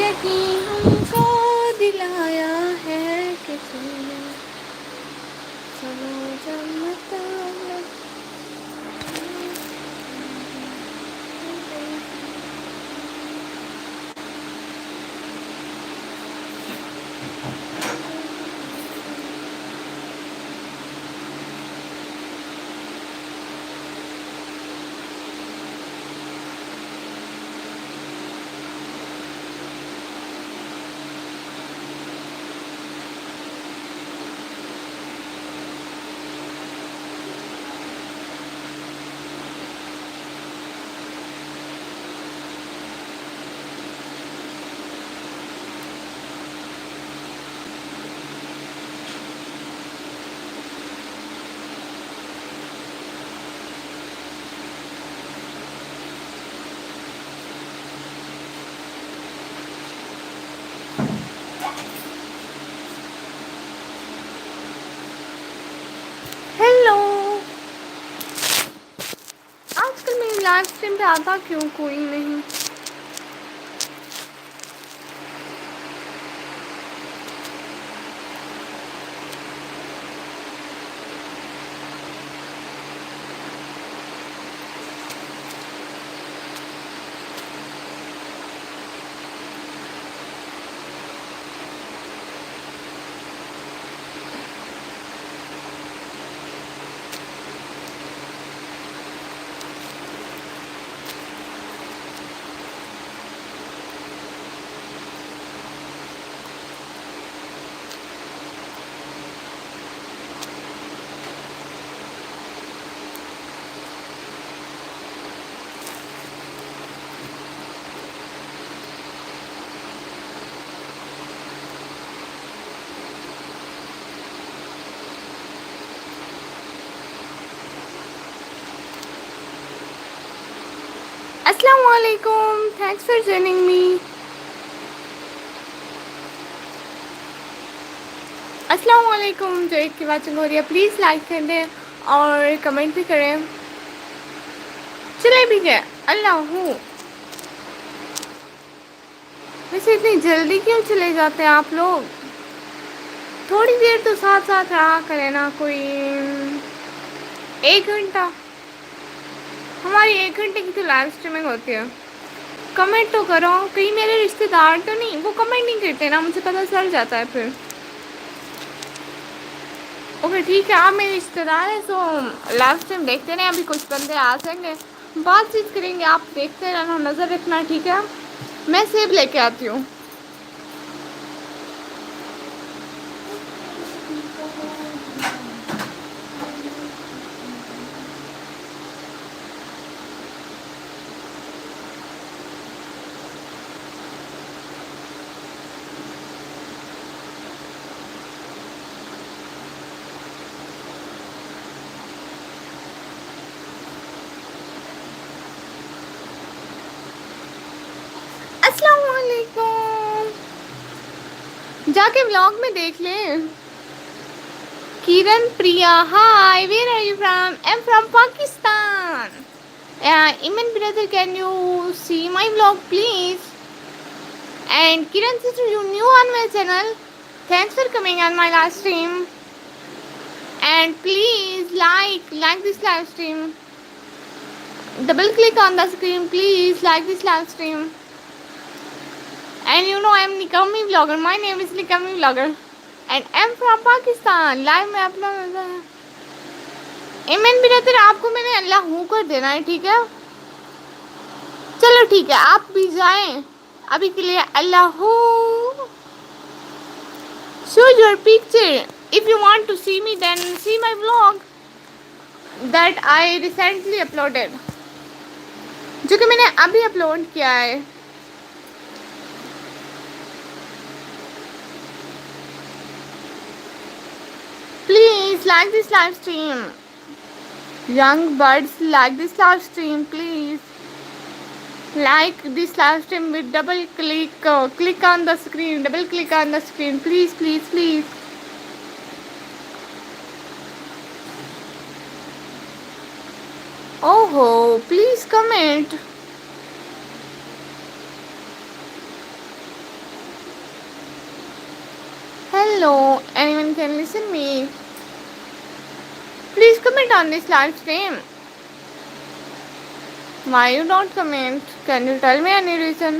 یقین ہم کو دلایا ہے کہ تم نے چلو جنت میں. ہیلو. آج کل میری لائف اسٹریم پہ آتا کیوں کوئی نہیں؟ السلام علیکم. تھینکس فار جوائننگ می. السلام علیکم. جو ایک کی واچنگ ہو رہی ہے پلیز لائک کر دیں اور کمنٹ بھی کریں. چلے بھی گئے. اللہ ہوں. ویسے اتنی جلدی کیوں چلے جاتے ہیں آپ لوگ؟ تھوڑی دیر تو ساتھ ساتھ رہا کرے نا. کوئی 1 گھنٹہ. ہماری 1 گھنٹے کی تو لائف اسٹریمنگ ہوتی ہے. کمنٹ تو کرو. کہیں میرے رشتے دار تو نہیں؟ وہ کمنٹ نہیں کرتے نا، مجھے پتہ چل جاتا ہے پھر. اوکے ٹھیک ہے. آپ میرے رشتے دار ہیں تو لائف اسٹریم دیکھتے رہیں. ابھی کچھ بندے آ جائیں گے، بات چیت کریں گے. آپ دیکھتے رہنا، نظر رکھنا. ٹھیک ہے؟ میں سیب لے کے آتی ہوں. السلام علیکم. جا کے ولاگ میں دیکھ لیں. Kiran Priya hi. Where are you from? I am from Pakistan. Iman brother, can you see my vlog please? And Kiran sister, you new on my channel. Thanks for coming on my live stream. And please like this live stream. Double click on the screen please. Like this live stream. And you know I am Nikami vlogger. My name is Nikami vlogger. And I am from Pakistan. Live میں اپنا ایمن برادر آپ کو میں نے اللہ ہوں کر دینا ہے. ٹھیک ہے؟ چلو ٹھیک ہے، آپ بھی جائیں. ابھی کے لیے اللہ ہو. Show your picture. If you want to see me then see my vlog that I recently uploaded. جو کہ میں نے ابھی اپلوڈ کیا ہے. Please like this live stream. Young birds, like this live stream please. Like this live stream with double click. Click on the screen. Double click on the screen please, please, please. Oh ho, please comment. Hello, anyone can listen me? Please comment on this live stream. Why you don't comment? Can you tell me any reason?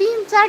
3-4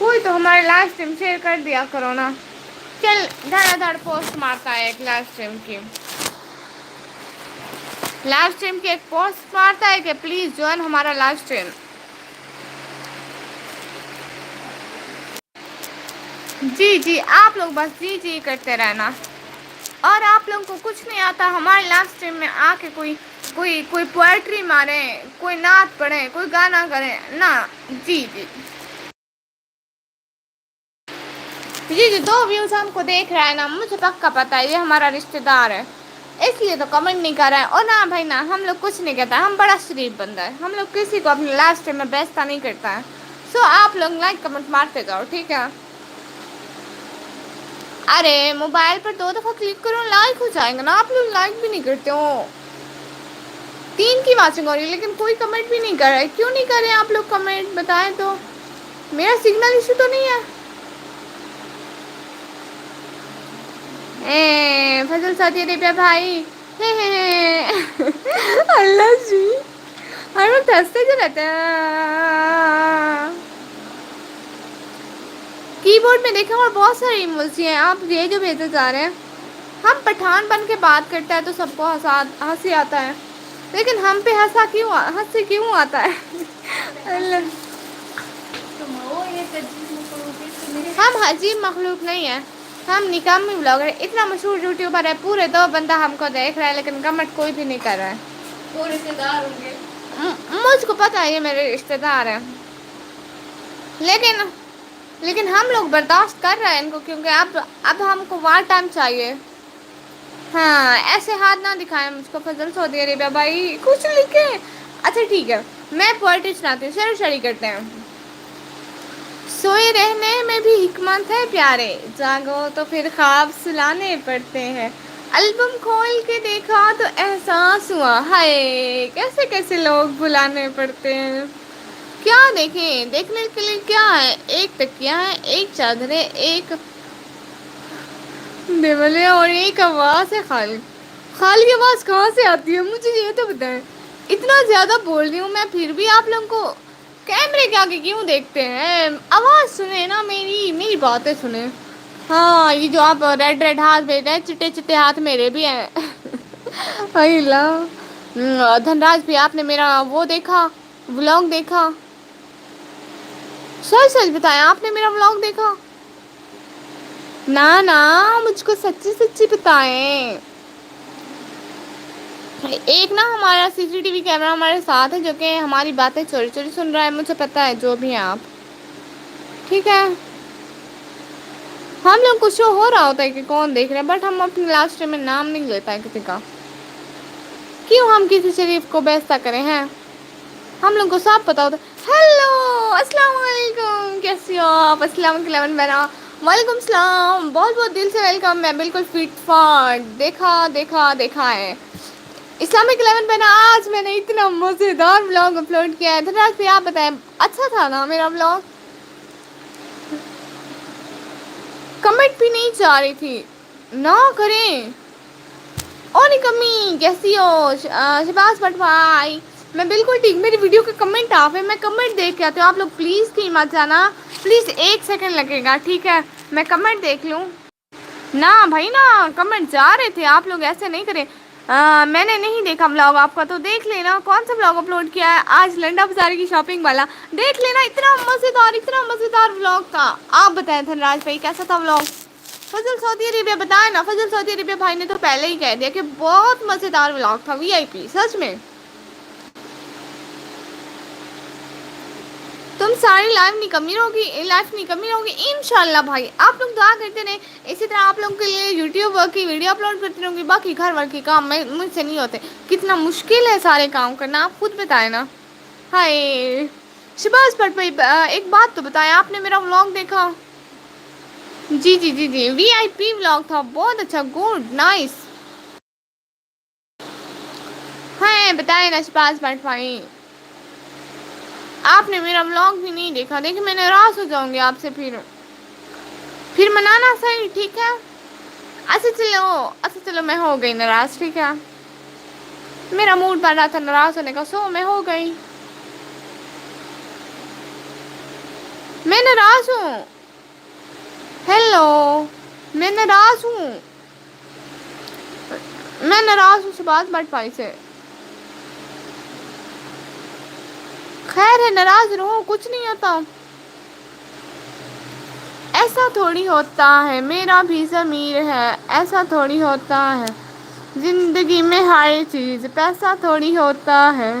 کوئی تو ہمارے life stream share کر دیا کرو نا. چل دھڑا دھڑ post مارتا ہے ایک لائف اسٹریم کی. لائف اسٹریم کی ایک پوسٹ مارتا ہے کہ پلیز جوائن ہمارا لائف اسٹریم. جی جی آپ لوگ بس جی جی کرتے رہنا. اور آپ لوگوں کو کچھ نہیں آتا ہمارے لائف اسٹریم میں آ کے کوئی پوئٹری مارے, کوئی نعت پڑھے, کوئی گانا کرے نہ. جی جی جی جی 2 ویوز ہم کو دیکھ رہا ہے نا, مجھے پکا پتا ہے یہ ہمارا رشتہ دار ہے, اس لیے تو کمنٹ نہیں کر رہا ہے. اور نہ بھائی نا ہم لوگ کچھ نہیں کہتا, ہم بڑا شریف بندہ ہے, ہم لوگ کسی کو اپنے لائف اسٹریم میں بیستتا نہیں کرتا ہے. سو آپ لوگ لائک کمنٹ مارتے جاؤ ٹھیک ہے. ارے موبائل پر 2 دفعہ کلک کرو لائک ہو جائیں گا نا, آپ لوگ لائک بھی نہیں کرتے ہو. 3 کی واچنگ ہو رہی ہے لیکن کوئی کمنٹ بھی نہیں کر رہا ہے, کیوں نہیں کر رہے آپ لوگ کمنٹ بتائیں تو. میرا سگنل ایشو تو نہیں ہے. فضل سعودی عربیہ بھائی اللہ جی ہر وقت ہنستے کیوں رہتے ہیں. کی بورڈ میں دیکھا اور بہت سارے ایموجی ہیں, آپ یہ جو بھیجے جا رہے ہیں. ہم پٹھان بن کے بات کرتے ہیں تو سب کو ہنسی آتا ہے, لیکن ہم پہ ہنسی کیوں آتا ہے. اللہ ہم عجیب مخلوق نہیں ہیں, ہم نکامے بلاگر ہیں. اتنا مشہور یوٹیوبر ہے, پورے 2 بندہ ہم کو دیکھ رہا ہے لیکن کمنٹ کوئی بھی نہیں کر رہا ہے. وہ رشتے دار ہوں گے, مجھ کو پتا ہے یہ میرے رشتے دار ہیں. لیکن ہم لوگ برداشت کر رہے ہیں ان کو, کیونکہ اب ہم کو وار ٹائم چاہیے. ہاں ایسے ہاتھ نہ دکھائیں مجھ کو فضل سعودی عربیہ بھائی, کچھ لکھے. اچھا ٹھیک ہے میں پوئٹری سناتی ہوں, شعر و شاعری کرتے ہیں. سوئے رہنے میں بھی حکمت ہے پیارے, جاگو تو پھر خواب سلانے پڑتے ہیں. البم کھول کے دیکھا تو احساس ہوا, ہائے کیسے کیسے لوگ بلانے پڑتے ہیں. کیا دیکھیں, دیکھنے کے لیے کیا ہے, ایک تکیہ ہے, ایک چادر ہے, ایک دیوالے اور ایک آواز ہے خالی. خالی آواز کہاں سے آتی ہے مجھے یہ تو بتائیں. اتنا زیادہ بول رہی ہوں میں پھر بھی آپ لوگوں کو کیمرے کے آگے کیوں دیکھتے ہیں. آواز سنیں نا, میری باتیں سنیں. ہاں یہ جو آپ ریڈ ریڈ ہاتھ بھیج رہے ہیں, چٹے چٹے ہاتھ میرے بھی ہیں. دھن راج بھی آپ نے میرا وہ دیکھا, ولاگ دیکھا. سچ سچ بتایا آپ نے میرا ولاگ دیکھا. نہ نہ مجھ کو سچی سچی بتائیں. ایک نا ہمارا CCTV کیمرہ ہمارے ساتھ ہے جو کہ ہماری باتیں چوری چوری سن رہا ہے, مجھے پتا ہے جو بھی ہیں آپ. ٹھیک ہے ہم لوگ کو شو ہو رہا ہوتا ہے کہ کون دیکھ رہے ہیں, بٹ ہم اپنے لاسٹ میں نام نہیں لیتا ہے کسی کا. کیوں ہم کسی شریف کو بیزتا کریں ہیں, ہم لوگ کو صاف پتا ہوتا. ہیلو السلام علیکم, کیسی ہو آپ. السلام علیکم بہنا, وعلیکم السلام, بہت بہت دل سے ویلکم. میں بالکل فٹ فاٹ دیکھا ہے. اسلامک 11 پہ نا آج میں نے اتنا مزیدار ولاگ اپلوڈ کیا ہے. دھنراج بھائی آپ بتائیں اچھا تھا نا میرا ولاگ. کمنٹ بھی نہیں چاہ رہی تھی نہ کریں. او نکمی کیسی ہو شہباز بٹوائی. میں بالکل ٹھیک, میری ویڈیو کے کمنٹ آ ہے, میں کمنٹ دیکھ کے آتی ہوں. آپ لوگ پلیز بھی مت جانا, پلیز 1 سیکنڈ لگے گا ٹھیک ہے, میں کمنٹ دیکھ لوں. نہ بھائی نا کمنٹ جا رہے تھے, آپ لوگ ایسے نہیں کریں. میں نے نہیں دیکھا ولاگ آپ کا, تو دیکھ لینا کون سا ولاگ اپلوڈ کیا ہے آج لنڈا بازار کی شاپنگ والا. دیکھ لینا, اتنا مزیدار ولاگ تھا. آپ بتائیں دھن راج بھائی کیسا تھا ولاگ. فضل سعودی عربیہ بتائے نا, فضل سعودی عربیہ بھائی نے تو پہلے ہی کہہ دیا کہ بہت مزیدار ولاگ تھا, VIP سچ میں. تم ساری لائف نکمی رہوگی انشاءاللہ بھائی. آپ لوگ دعا کرتے رہے, اسی طرح آپ لوگوں کے لیے یوٹیوب کی ویڈیو اپلوڈ کرتی رہوں گی. باقی گھر ور کے کام میں مجھ سے نہیں ہوتے, کتنا مشکل ہے سارے کام کرنا, آپ خود بتائیں نا. ہائے شباز بٹ بھائی ایک بات تو بتایا, آپ نے میرا ولاگ دیکھا. جی جی جی جی VIP ولاگ تھا, بہت اچھا, گڈ نائس. ہاں بتائے نا شباز بٹ بھائی, آپ نے میرا ولاگ بھی نہیں دیکھا. دیکھیں میں ناراض ہو جاؤں گی آپ سے, پھر منانا صحیح ٹھیک ہے. اچھا چلو میں ہو گئی ناراض ٹھیک ہے. میرا موڈ بن رہا تھا ناراض ہونے کا, سو میں ہو گئی. میں ناراض ہوں. ہیلو، میں ناراض ہوں. میں ناراض ہوں شباز بٹ پائی سے. خیر ہے، ناراض رہو، کچھ نہیں ہوتا. ایسا تھوڑی ہوتا ہے، میرا بھی ضمیر ہے. ایسا تھوڑی ہوتا ہے زندگی میں ہر چیز پیسہ تھوڑی ہوتا ہے.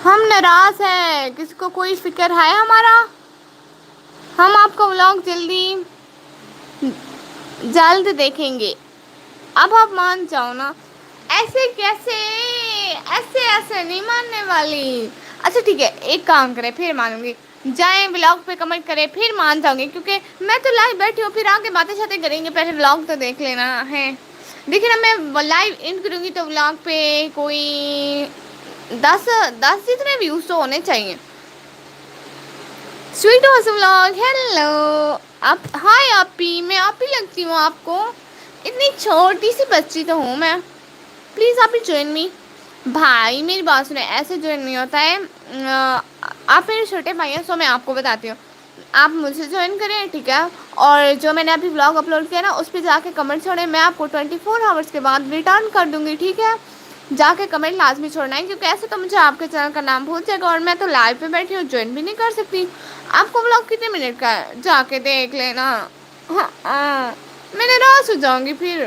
ہم ناراض ہیں، کسی کو کوئی فکر ہے ہمارا؟ ہم آپ کا ولاگ جلد دیکھیں گے. اب آپ مان جاؤ نا. ایسے کیسے؟ ایسے نہیں ماننے والی. اچھا ٹھیک ہے، ایک کام کریں پھر مانوں گی. جائیں بلاگ پہ کمنٹ کریں پھر مان جاؤں گی، کیونکہ میں تو لائو بیٹھی ہوں. پھر آگے باتیں شاتیں کریں گے، پہلے بلاگ تو دیکھ لینا ہے. دیکھیے نا، میں لائیو ان کروں گی تو بلاگ پہ کوئی 10 جتنے ویوز تو ہونے چاہیے. Sweet vlog hello. ہائے آپی، میں آپی لگتی ہوں آپ کو؟ اتنی چھوٹی سی بچی تو ہوں میں. پلیز آپی جوائن می. بھائی میری بات سنیں، ایسے جوائن نہیں ہوتا ہے. آپ میرے چھوٹے بھائی ہیں، سو میں آپ کو بتاتی ہوں. آپ مجھے جوائن کریں ٹھیک ہے. اور جو میں نے ابھی بلاگ اپلوڈ کیا نا، اس پہ جا کے کمنٹ چھوڑیں. میں آپ کو 24 hours کے بعد ریٹرن کر دوں گی ٹھیک ہے. جا کے کمنٹ لازمی چھوڑنا ہے، کیونکہ ایسے تو مجھے آپ کے چینل کا نام بھول جائے گا، اور میں تو لائیو پہ بیٹھی ہوں، جوائن بھی نہیں کر سکتی. آپ کو بلاگ کتنے منٹ کا ہے جا کے دیکھ لینا. ہاں میں ناراض ہو جاؤں گی پھر.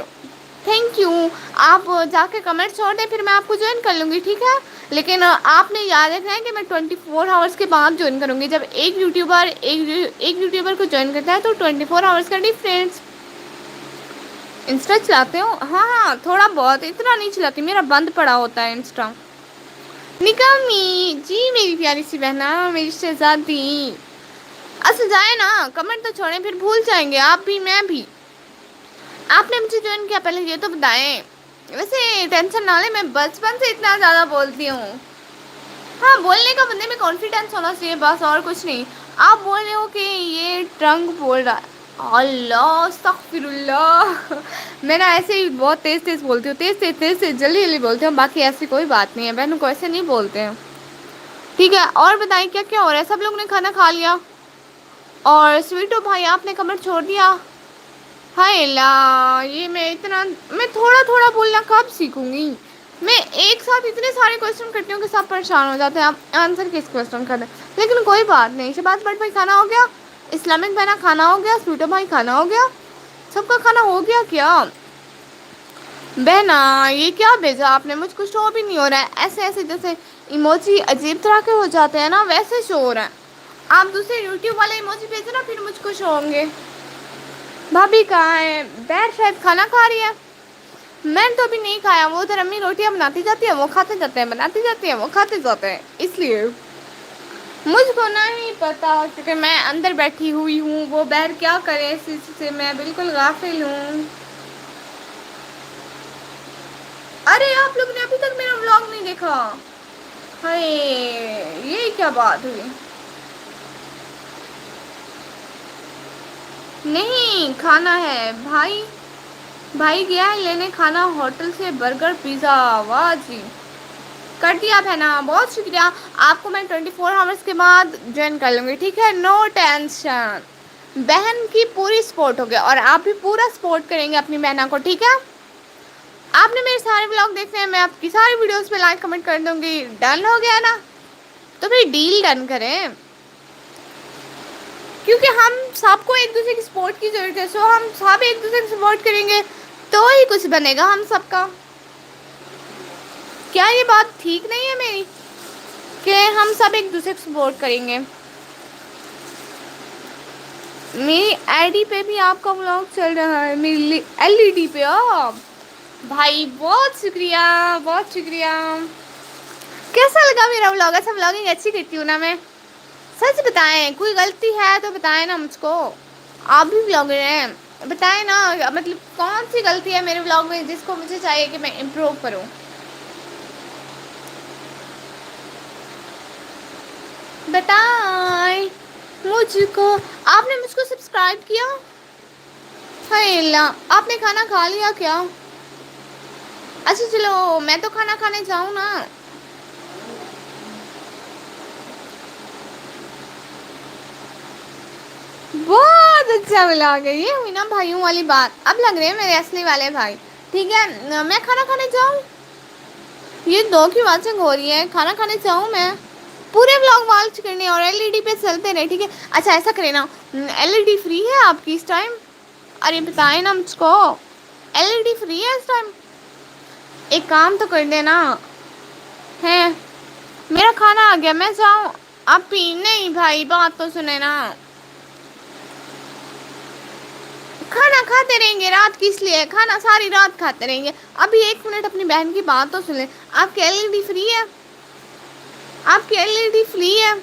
Thank you. آپ جا کے کمنٹ چھوڑ دیں، پھر میں آپ کو جوائن کر لوں گی ٹھیک ہے. لیکن آپ نے یاد رکھنا ہے کہ میں 24 hours کے بعد جوائن کروں گی. جب ایک یوٹیوبر کو جوائن کرتا ہے تو 24 hours کا ڈفرینس. انسٹا چلاتے ہو؟ ہاں تھوڑا بہت، اتنا نہیں چلاتی، میرا بند پڑا ہوتا ہے انسٹا. نکامی جی میری پیاری سی بہنا، میری شہزادی. اچھا جائیں نا، کمنٹ تو چھوڑیں، پھر بھول جائیں گے آپ بھی میں بھی. آپ نے مجھے جوائن کیا پہلے یہ تو بتائیں. ویسے ٹینشن نہ لیں، میں بچپن سے اتنا زیادہ بولتی ہوں. ہاں بولنے کا بندے میں کانفیڈینس ہونا چاہیے، بس اور کچھ نہیں. آپ بول رہے ہو کہ یہ ٹرنک بول رہا ہے. اللہ استغفر اللہ. میں نا ایسے ہی بہت تیز تیز بولتی ہوں، تیز جلدی جلدی بولتی ہوں. باقی ایسی کوئی بات نہیں ہے، بہنوں کو ایسے نہیں بولتے ہیں. ٹھیک ہے، اور بتائیں کیا کیا ہو رہا ہے؟ سب لوگ نے کھانا کھا لیا؟ اور سویٹو بھائی آپ نے کمنٹ چھوڑ دیا؟ ہائے اللہ، یہ میں تھوڑا تھوڑا بولنا کب سیکھوں گی؟ میں ایک ساتھ اتنے سارے کوشچن کرتی ہوں کہ سب پریشان ہو جاتے ہیں. آپ آنسر کس کوشچن کر رہے ہیں؟ لیکن کوئی بات نہیں. شباز بٹ بھائی کھانا ہو گیا؟ اسلامک بہنا کھانا ہو گیا؟ سویٹو بھائی کھانا ہو گیا؟ سب کا کھانا ہو گیا کیا؟ بہنا یہ کیا بھیجا آپ نے؟ مجھ کو شو بھی نہیں ہو رہا ہے. ایسے ایسے جیسے ایموجی عجیب طرح کے ہو جاتے ہیں نا، ویسے شو ہو رہا ہے. آپ دوسرے یوٹیوب والے ایموجی بھیجو نا، پھر مجھ کو شو ہوں گے. بھابھی کہاں ہے؟ بہن شاید کھانا کھا رہی ہے. میں نے تو ابھی نہیں کھایا. وہ ادھر امی روٹیاں بناتی جاتی ہے، وہ کھاتے جاتے ہیں، بناتی جاتی ہے وہ کھاتے جاتے ہیں، اس لیے. مجھ کو نہیں پتا، کیونکہ میں اندر بیٹھی ہوئی ہوں. وہ باہر کیا کرے اس چیز سے میں بالکل غافل ہوں. ارے آپ لوگ نے ابھی تک میرا ولاگ نہیں دیکھا؟ ہائے یہ کیا بات ہوئی؟ نہیں کھانا ہے. بھائی گیا ہے لینے کھانا ہوٹل سے، برگر پیزا. واہ جی، کر دیا بہنا، بہت شکریہ. آپ کو میں 24 hours کے بعد جوائن کر لوں گی ٹھیک ہے. No tension. بہن کی پوری سپورٹ ہوگی، اور آپ بھی پورا سپورٹ کریں گے اپنی بہنا کو ٹھیک ہے. آپ نے میرے سارے ولاگ دیکھنے ہیں، میں آپ کی ساری ویڈیوز پہ لائک کمنٹ کر دوں گی. ڈن ہو گیا نا؟ تو پھر ڈیل ڈن کریں، کیونکہ ہم سب کو ایک دوسرے کی سپورٹ کی ضرورت ہے. سو ہم سب ایک دوسرے کی سپورٹ کریں گے تو ہی کچھ بنے گا ہم سب کا. کیا یہ بات ٹھیک نہیں ہے میری کہ ہم سب ایک دوسرے کو سپورٹ کریں گے؟ میری آئی ڈی پہ بھی آپ کا ولاگ چل رہا ہے، میری ایل ای ڈی پہ. بھائی بہت شکریہ، بہت شکریہ. کیسا لگا میرا ولاگ؟ اچھا ولاگنگ اچھی کرتی ہوں نا میں؟ سچ بتائیں، کوئی غلطی ہے تو بتائیں نا مجھ کو. آپ بھی بلاگر ہیں، بتائیں نا. مطلب کون سی غلطی ہے میرے ولاگ میں جس کو مجھے چاہیے کہ میں امپروو کروں؟ بتائیں مجھ کو. آپ نے مجھ کو سبسکرائب کیا؟ ہائے اللہ، آپ نے کھانا کھا لیا کیا؟ اچھا چلو میں تو کھانا کھانے جاؤں نا. بہت اچھا بلاگ ہے، یہ ہوئی نا بھائیوں والی بات، اب لگ رہے ہیں میرے اصلی والے بھائی۔ ٹھیک ہے میں کھانا کھانے جاؤں، یہ دو کی واچنگ ہو رہی ہے، کھانا کھانے جاؤں میں؟ پورے بلاگ واچ کرنے اور ایل ای ڈی پہ چلتے رہے، ٹھیک ہے؟ اچھا ایسا کرے نا، ایل ای ڈی فری ہے آپ کی اس ٹائم؟ ارے بتائیں نا مجھ کو، ایل ای ڈی فری ہے اس ٹائم؟ ایک کام تو کر دینا ہے، میرا کھانا آ گیا میں جاؤں؟ آپ پی نہیں بھائی بات تو سنے نا، کھانا کھاتے رہیں گے رات کی، اس لیے کھانا ساری رات کھاتے رہیں گے۔ ابھی ایک منٹ اپنی بہن کی بات تو سنیں، آپ کی ایل ای ڈی فری ہے؟ آپ کی ایل ای ڈی فری ہے؟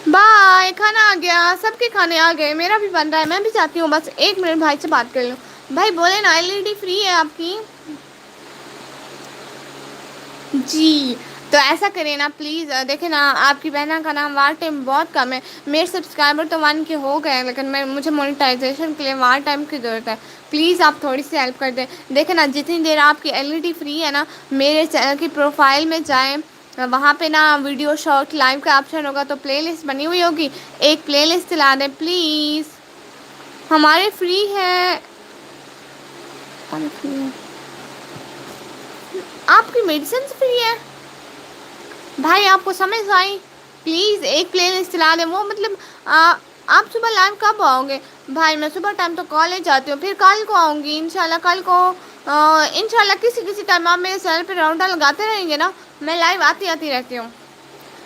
بائے، کھانا آ گیا، سب کے کھانے آ گئے، میرا بھی بن رہا ہے، میں بھی چاہتی ہوں بس ایک منٹ بھائی سے بات کر لوں۔ بھائی بولے نا ایل ای ڈی فری ہے آپ کی؟ جی تو ایسا کریں نا پلیز، دیکھیں نا آپ کی بہنا کا نام وار ٹائم بہت کم ہے، میرے سبسکرائبر تو 1 کے ہو گئے ہیں، لیکن مجھے مونیٹائزیشن کے لیے وار ٹائم کی ضرورت ہے، پلیز آپ تھوڑی سی ہیلپ کر دیں۔ دیکھیں نا جتنی دیر آپ کی ایل ای ڈی فری ہے نا، میرے چینل کی پروفائل میں جائیں، وہاں پہ نا ویڈیو شارٹ لائیو کا آپشن ہوگا، تو پلے لسٹ بنی ہوئی ہوگی، ایک پلے لسٹ چلا دیں پلیز، ہمارے فری ہے۔ آپ کی میڈیسنس فری ہے بھائی، آپ کو سمجھ آئی؟ پلیز ایک پلے لسٹ چلا دیں، وہ مطلب آپ صبح لائو کب آؤ گے؟ بھائی میں صبح ٹائم تو کالج جاتی ہوں، پھر کل کو آؤں گی انشاءاللہ، کل کو انشاءاللہ کسی ٹائم آپ میرے چینل پہ راؤنڈ لگاتے رہیں گے نا، میں لائیو آتی رہتی ہوں،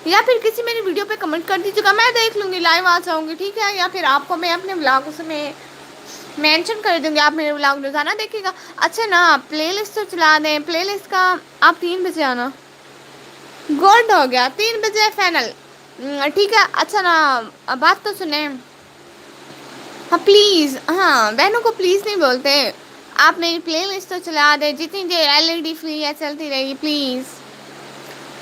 یا پھر کسی میری ویڈیو پہ کمنٹ کر دیجیے گا، میں دیکھ لوں گی، لائیو آ جاؤں گی، ٹھیک ہے؟ یا پھر آپ کو میں اپنے بلاگ اس میں مینشن کر دوں گی، آپ میرے بلاگ روزانہ دیکھیے گا۔ اچھا نا پلے لسٹ تو چلا دیں، پلے لسٹ کا آپ 3 بجے آنا، گڈ ہو گیا، 3 بجے فائنل، ٹھیک ہے؟ اچھا نا بات تو سنیں، ہاں پلیز، ہاں بہنوں کو پلیز نہیں بولتے، آپ میری پلے لسٹ تو چلا دیں، جتنی دیر ایل ای ڈی فری ہے چلتی رہے گی پلیز،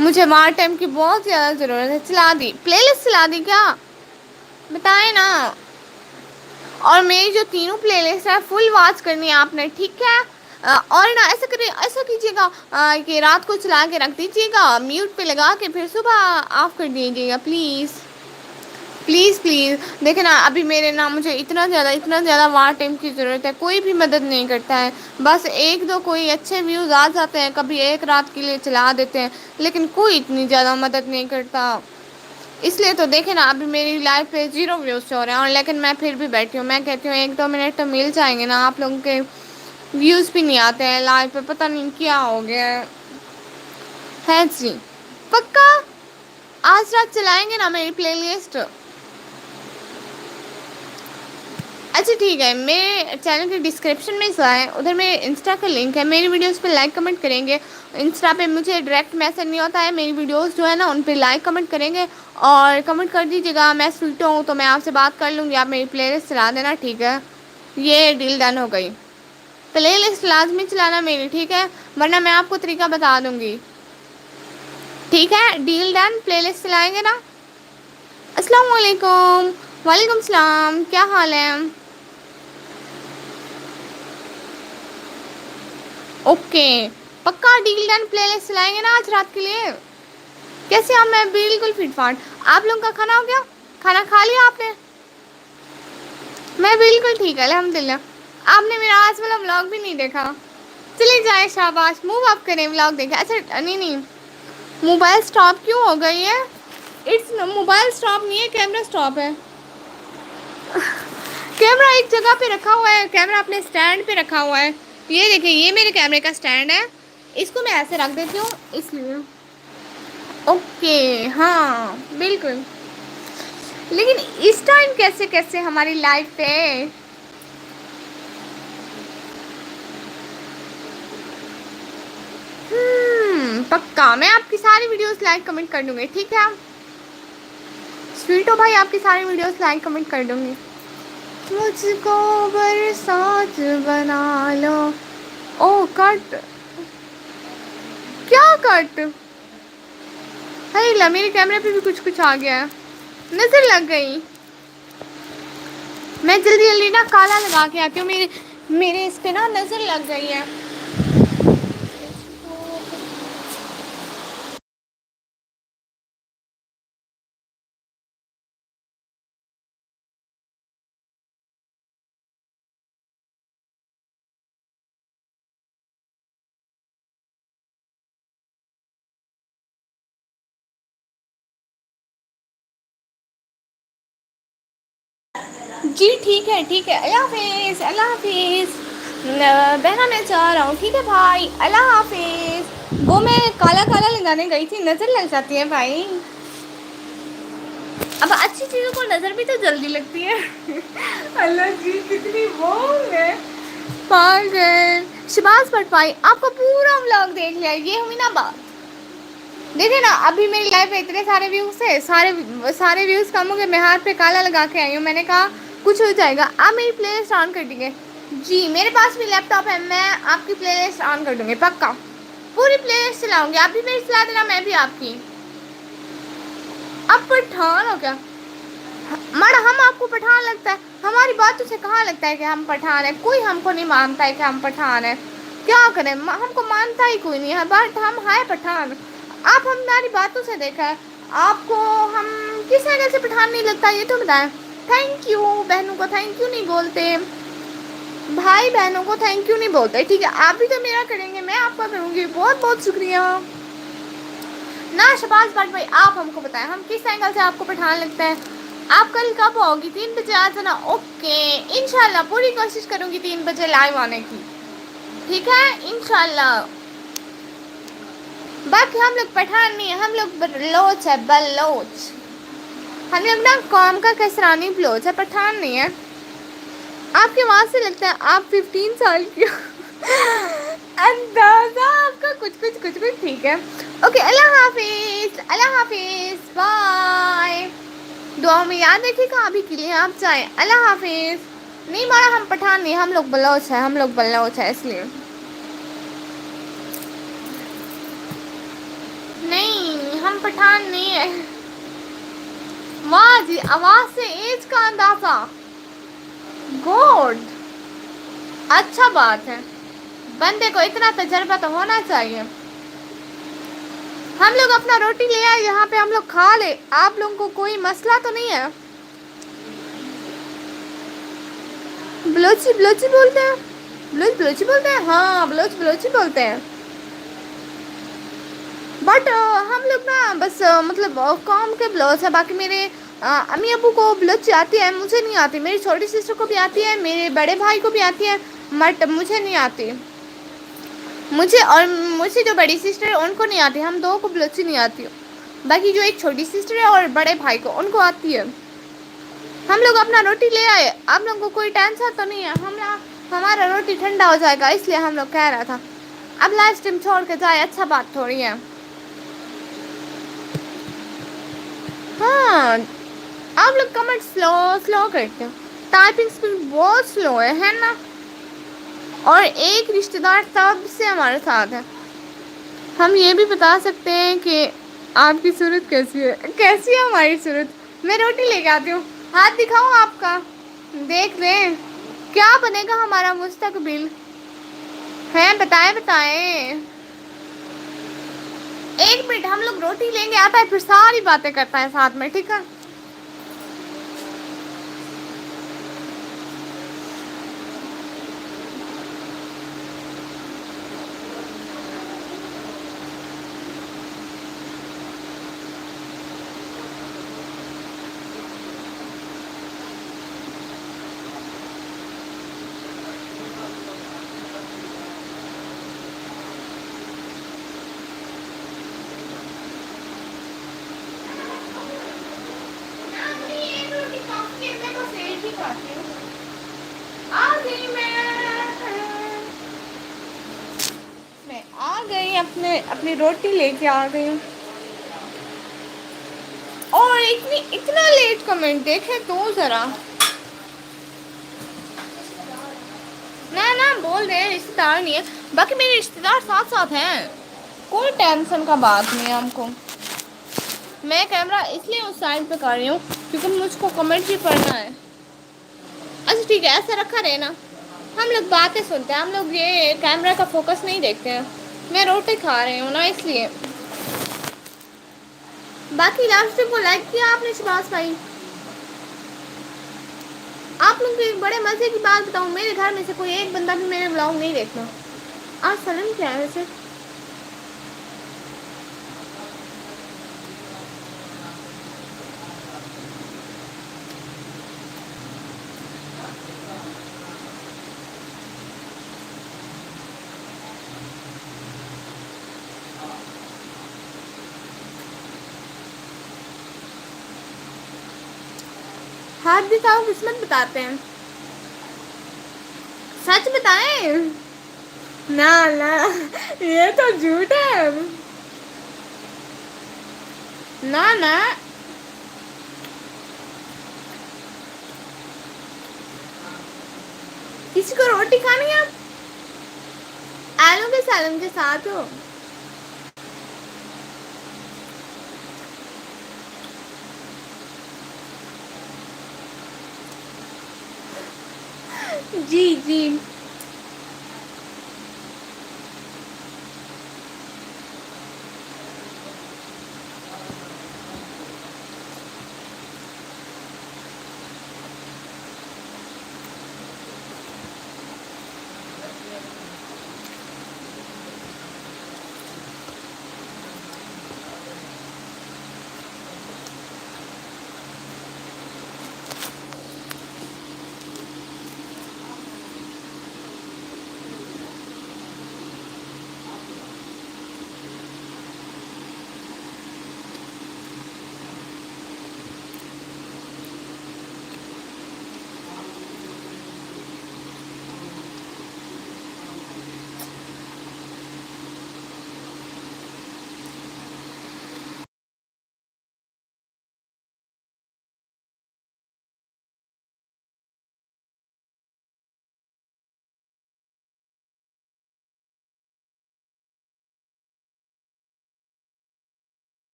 مجھے وار ٹائم کی بہت زیادہ ضرورت ہے، چلا دی پلے لسٹ، چلا دی کیا؟ بتائیں نا، اور میری جو تینوں پلے لسٹ ہے فل واچ کرنی ہے آپ نے، ٹھیک ہے؟ اور نا ایسا کیجیے گا کہ رات کو چلا کے رکھ دیجیے گا میوٹ پہ لگا کے، پھر صبح آف کر دیجیے گا پلیز، پلیز پلیز۔ دیکھیں نا ابھی میرے نا مجھے اتنا زیادہ وار ٹائم کی ضرورت ہے، کوئی بھی مدد نہیں کرتا ہے، بس ایک دو کوئی اچھے ویوز آ جاتے ہیں، کبھی ایک رات کے لیے چلا دیتے ہیں، لیکن کوئی اتنی زیادہ مدد نہیں کرتا، اس لیے تو دیکھیں نا ابھی میری لائف پہ 0 ویوز ہو رہے ہیں، اور لیکن میں پھر بھی بیٹھی ہوں، میں کہتی ہوں 1-2 منٹ تو مل جائیں گے نا، آپ لوگوں کے ویوز بھی نہیں آتے ہیں لائف پہ، پتہ نہیں کیا ہو گیا ہے جی، پکا آج رات چلائیں گے نا میری پلے لسٹ؟ اچھا ٹھیک ہے، میرے چینل کے ڈسکرپشن میں جائیں، ادھر میرے انسٹا کا لنک ہے، میری ویڈیوز پہ لائک کمنٹ کریں گے، انسٹا پہ مجھے ڈائریکٹ میسج نہیں ہوتا ہے، میری ویڈیوز جو ہے نا ان پہ لائک کمنٹ کریں گے، اور کمنٹ کر دیجیے گا میں سویٹو ہوں تو میں آپ سے بات کر لوں گی، آپ میری پلے لسٹ چلا دینا، ٹھیک ہے؟ یہ ڈیل ڈن ہو گئی، پلے لسٹ لازمی چلانا میری، ٹھیک ہے؟ ورنہ میں آپ کو طریقہ بتا دوں گی، ٹھیک ہے؟ ڈیل ڈن، پلے لسٹ چلائیں گے نا؟ السلام علیکم، وعلیکم السلام، کیا حال ہے؟ اوکے پکا ڈیل ڈن، پلے لسٹ چلائیں گے نا آج رات کے لیے؟ کیسے ہم میں بالکل فٹ فاٹ، آپ لوگوں کا کھانا ہو گیا؟ کھانا کھا لیا آپ نے؟ میں بالکل ٹھیک ہے الحمد للہ، آپ نے میرا آج والا بلاگ بھی نہیں دیکھا، چلے جائیں شاباش، منہ آپ کریں بلاگ دیکھیں، اچھا نہیں موبائل اسٹاپ کیوں ہو گئی ہے؟ اٹس موبائل اسٹاپ نہیں ہے، کیمرہ اسٹاپ ہے، کیمرہ ایک جگہ پہ رکھا ہوا ہے، کیمرہ اپنے اسٹینڈ پہ رکھا ہوا ہے، یہ دیکھیں یہ میرے کیمرے کا اسٹینڈ ہے، اس کو میں ایسے رکھ دیتی ہوں اس لیے، اوکے ہاں بالکل، لیکن اس ٹائم کیسے ہماری لائف پہ پکا میں آپ کی ساری ویڈیوز لائک کمنٹ کر دوں گی، ٹھیک ہے؟ سویٹو بھائی آپ کی ساری ویڈیوز لائک کمنٹ کر دوں گی، مجھ کو برسات بنا لو، او کٹ، کیا کٹ؟ ہائی میرے کیمرے پہ بھی کچھ آ گیا ہے، نظر لگ گئی، میں جلدی نا کالا لگا کے آتی ہوں، میرے اس پہ نا نظر لگ گئی ہے، جی ٹھیک ہے، اللہ حافظ، اللہ حافظ۔ بہنا میں چاہ رہا ہوں، ٹھیک ہے بھائی، اللہ حافظ۔ وہ میں کالا کالا لگانے گئی تھی، نظر لگ جاتی ہے بھائی۔ اب اچھی چیزوں کو نظر بھی تو جلدی لگتی ہے۔ اللہ جی کتنی وہ ہے پاگل۔ شباز بٹوائی آپ کا پورا ولاگ دیکھ لیا، یہ ہوئی نا بات۔ دیکھیں نا ابھی میری لائف میں اتنے سارے ویوز تھے، سارے ویوز کم ہو گئے، میں ہاتھ پہ کالا لگا کے آئی ہوں، میں نے کہا کچھ ہو جائے گا۔ آپ میری پلے لسٹ آن کر دیں گے؟ جی میرے پاس بھی لیپ ٹاپ ہے، میں آپ کی پلے لسٹ آن کر دوں گی پکا، پوری پلے لسٹ چلاؤں گی، آپ بھی میری چلا دینا، میں بھی آپ کی۔ اب پٹھان ہو کیا مڑا، ہم آپ کو پٹھان لگتا ہے؟ ہماری باتوں سے کہاں لگتا ہے کہ ہم پٹھان ہیں؟ کوئی ہم کو نہیں مانتا ہے کہ ہم پٹھان ہیں، کیا کریں، ہم کو مانتا ہی کوئی نہیں ہے، بٹ ہم ہیں پٹھان۔ آپ ہماری باتوں سے دیکھا ہے، آپ کو ہم کس وجہ سے پٹھان نہیں لگتا یہ تو بتائیں۔ تھینک یو، بہنوں کو تھینک یو نہیں بولتے، بھائی بہنوں کو تھینک یو نہیں بولتے، ٹھیک ہے؟ آپ بھی تو میرا کریں گے، میں آپ کا کروں گی، بہت بہت شکریہ۔ نا شباز بٹ بھائی آپ ہم کو بتائیں، ہم کس اینگل سے آپ کو پٹھان لگتا ہے؟ آپ کل کب آؤگی؟ 3 بجے آ جانا، اوکے انشاءاللہ پوری کوشش کروں گی 3 بجے لائیو آنے کی، ٹھیک ہے انشاءاللہ۔ باقی ہم لوگ پٹھان نہیں ہیں، ہم لوگ بلوچ ہے، بلوچ، ہم لوگ نا قوم کا کسرانی بلوچ ہے، پٹھان نہیں ہے۔ آپ کی آواز سے لگتا ہے آپ 15 سال کی ہو۔ اندازہ آپ کا کچھ ٹھیک ہے، اوکے اللہ حافظ، اللہ حافظ، بائے۔ دعاؤں میں یاد رکھیے گا ابھی کے لیے آپ جائیں، اللہ حافظ۔ نہیں مارا ہم پٹھان نہیں، ہم لوگ بلوچ ہیں، ہم لوگ بلوچ ہیں اس لیے۔ نہیں ہم پٹھان نہیں ہیں۔ واہ جی آواز سے ایج کا اندازہ، گوڈ، اچھا بات ہے، بندے کو اتنا تجربہ تو ہونا چاہیے۔ ہم لوگ اپنا روٹی لے آئے یہاں پہ، ہم لوگ کھا لے، آپ لوگوں کو کوئی مسئلہ تو نہیں ہے؟ بلوچی بولتے ہیں؟ بلوچی بولتے ہیں، ہاں بلوچی بولتے ہیں، بٹ ہم لوگ نا بس مطلب قوم کے بلوچ ہیں، باقی میرے امی ابو کو بلوچی آتی ہے، مجھے نہیں آتی، میری چھوٹی سسٹر کو بھی آتی ہے، میرے بڑے بھائی کو بھی آتی ہے، بٹ مجھے نہیں آتی، مجھ سے جو بڑی سسٹر ہے ان کو نہیں آتی، ہم دو کو بلوچی نہیں آتی، باقی جو ایک چھوٹی سسٹر ہے اور بڑے بھائی کو ان کو آتی ہے۔ ہم لوگ اپنا روٹی لے آئے، آپ لوگوں کو کوئی ٹینشن تو نہیں ہے؟ ہمارا روٹی ٹھنڈا ہو جائے گا اس لیے ہم لوگ کہہ رہا تھا، اب لائف اسٹریم چھوڑ کے جائے اچھا بات تھوڑی ہے۔ ہاں آپ لوگ کمنٹ سلو کرتے ہو، ٹائپنگ اسپیڈ بہت سلو ہے نا؟ اور ایک رشتہ دار تب سے ہمارے ساتھ ہے، ہم یہ بھی بتا سکتے ہیں کہ آپ کی صورت کیسی ہے، کیسی ہے ہماری صورت؟ میں روٹی لے کے آتی ہوں، ہاتھ دکھاؤں آپ کا، دیکھ لیں کیا بنے گا ہمارا مستقبل ہے، بتائیں۔ ایک منٹ ہم لوگ روٹی لیں گے، آتا ہے پھر ساری باتیں کرتا ہے ساتھ میں، ٹھیک ہے؟ آ گئی اپنی روٹی لے کے آ گئی ہوں، اور اتنا لیٹ کمنٹ دیکھے تو ذرا نہ بول رہے ہیں رشتے دار نہیں ہے، باقی میرے رشتے دار ساتھ ساتھ ہیں، کوئی ٹینشن کا بات نہیں ہے ہم کو۔ میں کیمرہ اس لیے اس سائڈ پہ کر رہی ہوں کیونکہ مجھ کو کمنٹ بھی پڑھنا ہے۔ اچھا ٹھیک ہے ایسا رکھا رہے نا، ہم لوگ باتیں سنتے ہیں، ہم لوگ یہ کیمرہ کا فوکس نہیں دیکھتے ہیں، میں روٹی کھا رہی ہوں نا اس لیے۔ باقی لاسٹ کو لائک کیا آپ نے شباز بھائی؟ آپ لوگ کی بڑے مزے کی بات بتاؤں، میرے گھر میں سے کوئی ایک بندہ بھی میرے بلاگ نہیں دیکھتا۔ آج سلام کیا ہے ویسے؟ ہاتھ دکھاؤ، قسمت بتاتے ہیں. سچ بتائیں. نہ نہ، یہ تو جھوٹ ہے. نہ نہ. کسی کو روٹی کھانی ہے؟ آلو کے سالن کے ساتھ ہو. جی جی.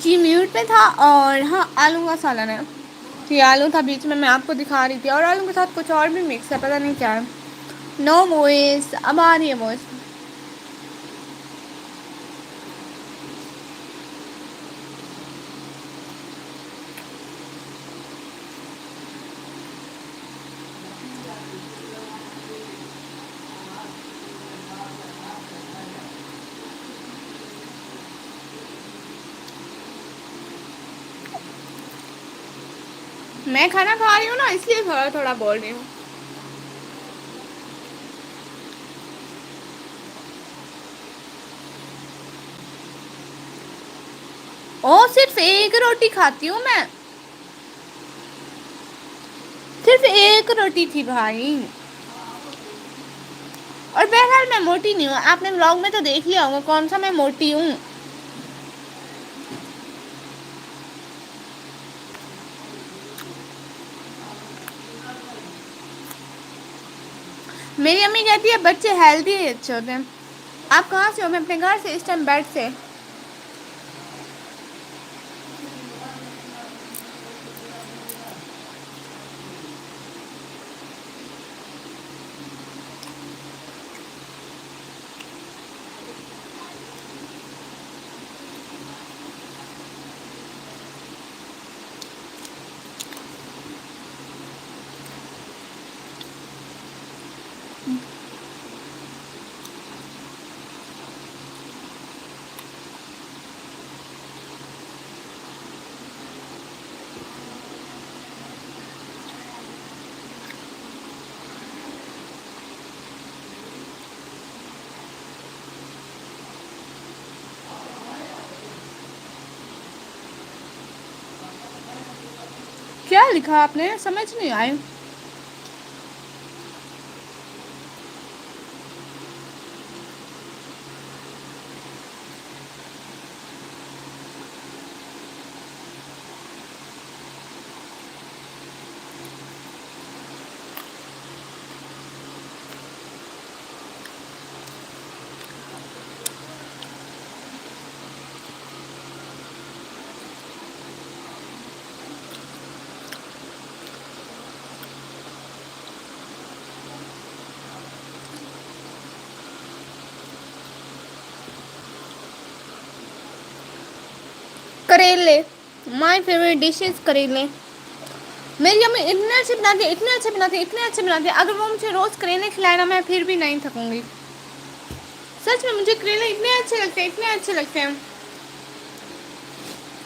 جی میوٹ پہ تھا. اور ہاں آلو کا سالن ہے. یہ آلو تھا بیچ میں آپ کو دکھا رہی تھی. اور آلو کے ساتھ کچھ اور بھی مکس ہے، پتہ نہیں کیا ہے. No voice. اب آ رہی ہے وائس. میں کھانا کھا رہی ہوں نا، اس لیے تھوڑا تھوڑا بول رہی ہوں. او صرف ایک روٹی کھاتی ہوں میں. صرف ایک روٹی تھی بھائی. اور بہرحال میں موٹی نہیں ہوں. آپ نے ولاگ میں تو دیکھ لیا ہوگا کون سا میں موٹی ہوں. میری امی کہتی ہے بچے ہیلدی ہی اچھے ہوتے ہیں. آپ کہاں سے ہو؟ میں اپنے گھر سے، اس ٹائم بیڈ سے. کیا لکھا آپ نے؟ سمجھ نہیں آئی. کریلے. مائی فیوریٹ ڈش از کریلے. میری امی اتنے اچھے بناتی ہے، اتنے اچھے بناتی ہے، اتنے اچھے بناتی ہے، اگر وہ مجھے روز کریلے کھلائے نا میں پھر بھی نہیں تھکوں گی. سچ میں مجھے کریلے اتنے اچھے لگتے ہیں، اتنے اچھے لگتے ہیں.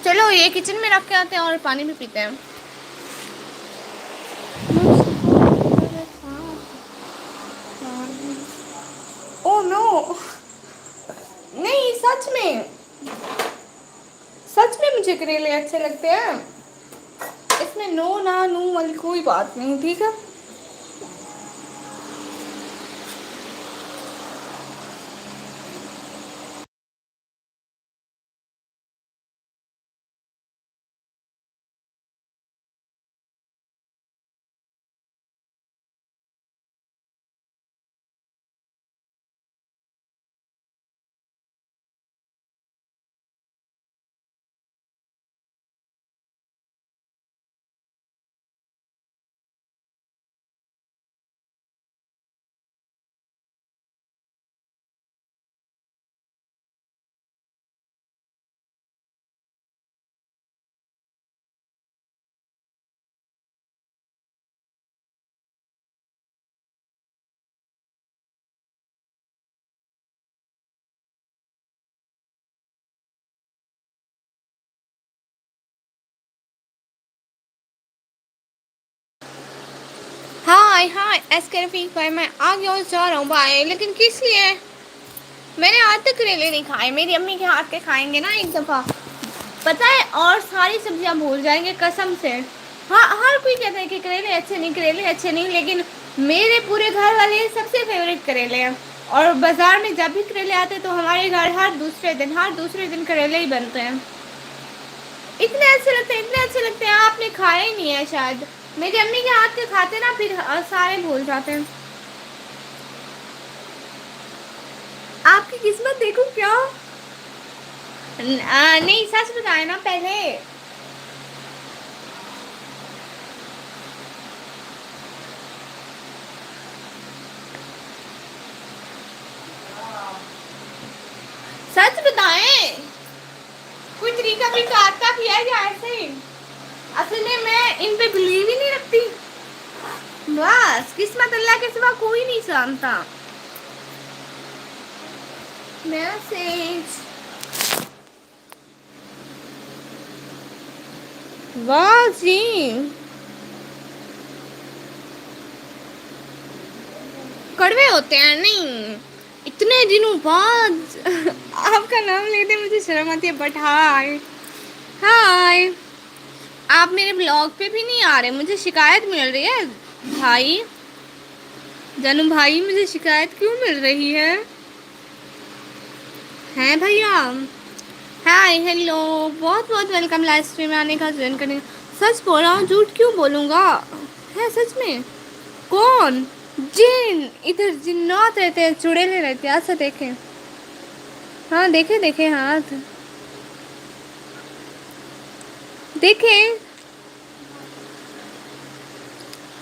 چلو یہ کچن میں رکھ کے آتے ہیں اور پانی بھی پیتے ہیں. او نو، نہیں سچ میں، سچ میں مجھے کریلے اچھے لگتے ہیں. اس میں نو نہ نو والی کوئی بات نہیں، ٹھیک ہے. ہائے ہائے ایس کے رفیق بھائی، میں آگے اور جا رہا ہوں بھائی، لیکن کس لیے؟ میں نے آج تک کریلے نہیں کھائے، میری امی کے ہاتھ کے کھائیں گے نا ایک دفعہ، پتہ ہے، اور ساری سبزیاں بھول جائیں گے قسم سے. ہاں ہر کوئی کہتا ہے کہ کریلے اچھے نہیں، کریلے اچھے نہیں، لیکن میرے پورے گھر والے سب سے فیوریٹ کریلے ہیں. اور بازار میں جب بھی کریلے آتے تو ہمارے گھر ہر دوسرے دن کریلے ہی بنتے ہیں. اتنے اچھے لگتے ہیں، اتنے اچھے لگتے ہیں، آپ نے کھایا ہی نہیں ہے شاید. میری امی کے ہاتھ کے کھاتے نا پھر سارے بھول جاتے ہیں. آپ کی قسمت دیکھو کیا. نہیں سچ بتائے نا پہلے. سچ بتائیں، کوئی طریقہ بھی کاٹتا بھی ہے یا ایسے ہی؟ اصل میں ان پہ بلیو ہی نہیں رکھتی. بس قسمت اللہ کے سوا کوئی نہیں جانتا. میسج واہ جی، کڑوے ہوتے ہیں نہیں. اتنے دنوں بعد آپ کا نام لیتے مجھے شرم آتی ہے، بٹ ہائے ہائے. آپ میرے بلاگ پہ بھی نہیں آ رہے، مجھے شکایت مل رہی ہے بھائی. جانو بھائی مجھے شکایت کیوں مل رہی ہے؟ ہیں بھیا. ہائے ہیلو، بہت بہت ویلکم لائف اسٹریم میں آنے کا، جوائن کرنے کا. سچ بول رہا ہوں، جھوٹ کیوں بولوں گا؟ ہے سچ میں. کون؟ جن ادھر جنات رہتے ہیں، چڑیلے رہتے ہیں، ایسا دیکھیں. ہاں دیکھے دیکھے ہاتھ دیکھیں.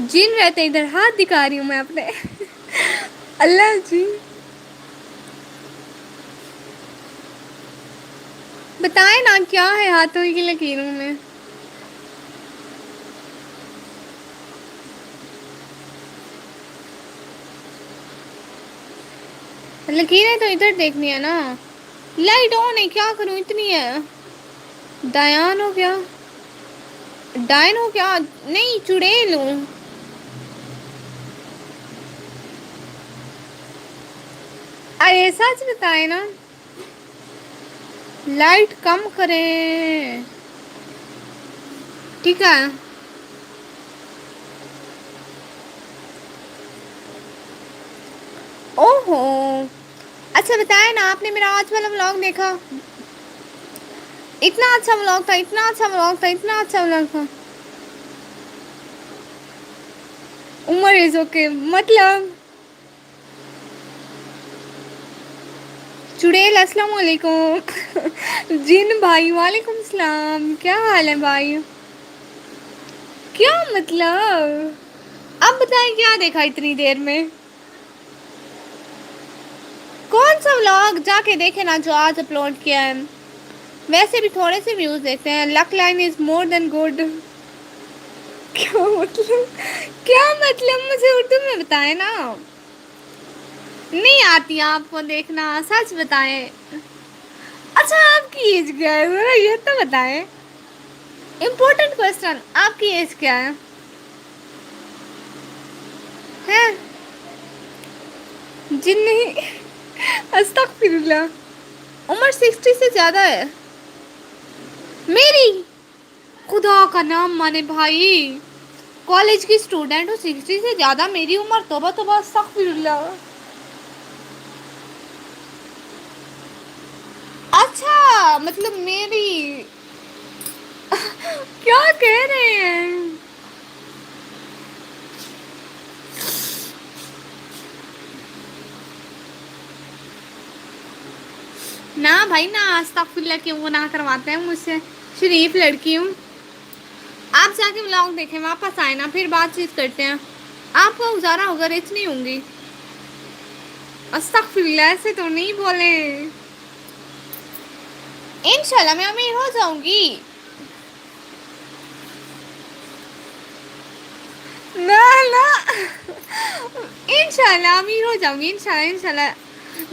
جن رہتے ادھر، ہاتھ دکھا رہی ہوں میں اپنے. اللہ جی. بتائیں نا کیا ہے ہاتھوں کی لکیروں میں؟ لکیریں تو ادھر دیکھنی ہے نا. لائٹ آن ہے، کیا کروں اتنی ہے. ڈایان ہو گیا. ڈائن ہو کیا؟ نہیں چڑیل ہوں. ارے سچ بتائے نا. لائٹ کم کریں. ٹھیک ہے. او ہو. اچھا بتائے نا، آپ نے میرا آج والا ولاگ دیکھا؟ اتنا اچھا ولاگ تھا، اتنا اچھا ولاگ تھا، اتنا اچھا ولاگ تھا. عمر از اوکے مطلب. چڑیل السلام علیکم. جن بھائی وعلیکم السلام، کیا حال ہے بھائی؟ کیا مطلب؟ اب بتائیں کیا دیکھا اتنی دیر میں؟ کون سا ولاگ؟ جا کے دیکھے نا جو آج اپلوڈ کیا ہے. ویسے بھی تھوڑے سے ویوز دیکھتے ہیں. Look line is more than good. کیا مطلب؟ کیا مطلب مجھے اردو میں بتائیں نا. نہیں آتی آپ کو دیکھنا، سچ بتائیں. اچھا آپ کی ایج کیا ہے ذرا یہ تو بتائیں. امپورٹنٹ کوشچن، آپ کی ایج کیا ہے؟ ہے جن نہیں. استغفر اللہ. عمر 60 سے زیادہ ہے میری. خدا کا نام مانے بھائی، کالج کی اسٹوڈنٹ ہوں، 60 سے زیادہ میری عمر؟ توبہ توبہ استغفر اللہ. اچھا مطلب میری. کیا کہہ رہے ہیں؟ نہ بھائی نہ، استغفر اللہ کیوں گناہ کرواتے ہیں مجھ سے، شریف لڑکی ہوں. آپ جا کے ولاگ دیکھیں، واپس آئے نا پھر بات چیت کرتے ہیں. آپ کو گزارا ہوگا، رچ نہیں ہوں گی. استغفر اللہ ایسے تو نہیں بولے. انشاءاللہ میں امیر ہو جاؤں گی. نہ نہ، انشاءاللہ امیر ہو جاؤں گی، انشاءاللہ انشاءاللہ.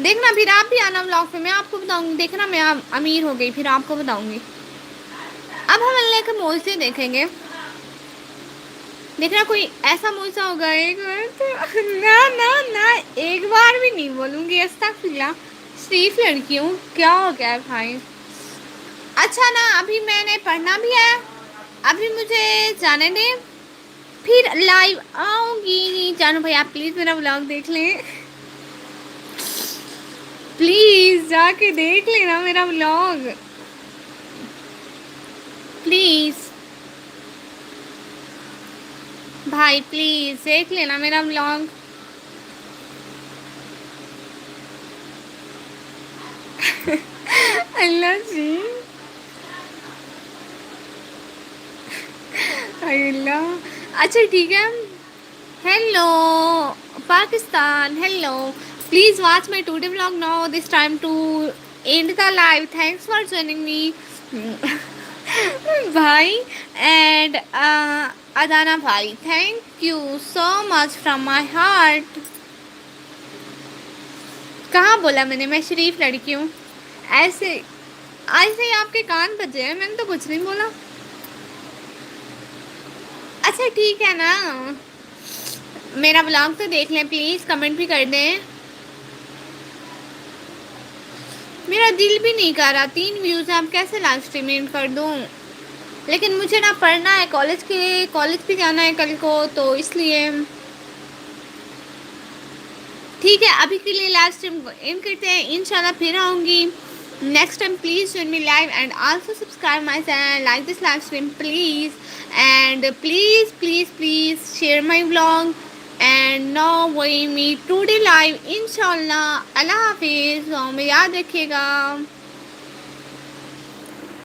دیکھنا پھر آپ بھی آنا ولاگ پہ، میں آپ کو بتاؤں گی. دیکھنا میں امیر ہو گئی پھر آپ کو بتاؤں گی. اب ہم اللہ کے موضوع دیکھیں گے. دیکھنا کوئی ایسا موضوع ہوگا ایک بار تو. نہ نہ نہ، ایک بار بھی نہیں بولوں گی. استغفر اللہ، شریف لڑکی ہوں. کیا ہو گیا ہے بھائی؟ اچھا نا ابھی میں نے پڑھنا بھی ہے، ابھی مجھے جانے دیں، پھر لائیو آؤں گی. جانو بھائی آپ پلیز میرا ولاگ دیکھ لیں. پلیز جا کے دیکھ لینا میرا ولاگ، پلیز بھائی پلیز دیکھ لینا میرا ولاگ. اللہ جی. اللہ. اچھا ٹھیک ہے. Hello Pakistan, hello. Please watch my today vlog now. This time to end the live. Thanks for joining me. بھائی اینڈ ادانا بھائی، thank you so much from my heart. کہاں بولا میں نے میں شریف لڑکی ہوں؟ ایسے ایسے ہی آپ کے کان بجے ہیں، میں نے تو کچھ نہیں بولا. اچھا ٹھیک ہے نا، میرا ولاگ تو دیکھ لیں پلیز، کمنٹ بھی کر دیں. میرا دل بھی نہیں کر رہا، 3 ویوز ہیں، اب کیسے لائیو اسٹریمنٹ کر دوں. لیکن مجھے نہ پڑھنا ہے، کالج کے کالج بھی جانا ہے کل کو، تو اس لیے ٹھیک ہے. ابھی کے لیے لائیو اسٹریم کو اینڈ کرتے ہیں، انشاءاللہ پھر آؤں گی. Next time please join me live and also subscribe my channel, like this live stream please, and please share my vlog. And now we meet today live انشاءاللہ. اللہ حافظ، میں یاد رکھیے گا.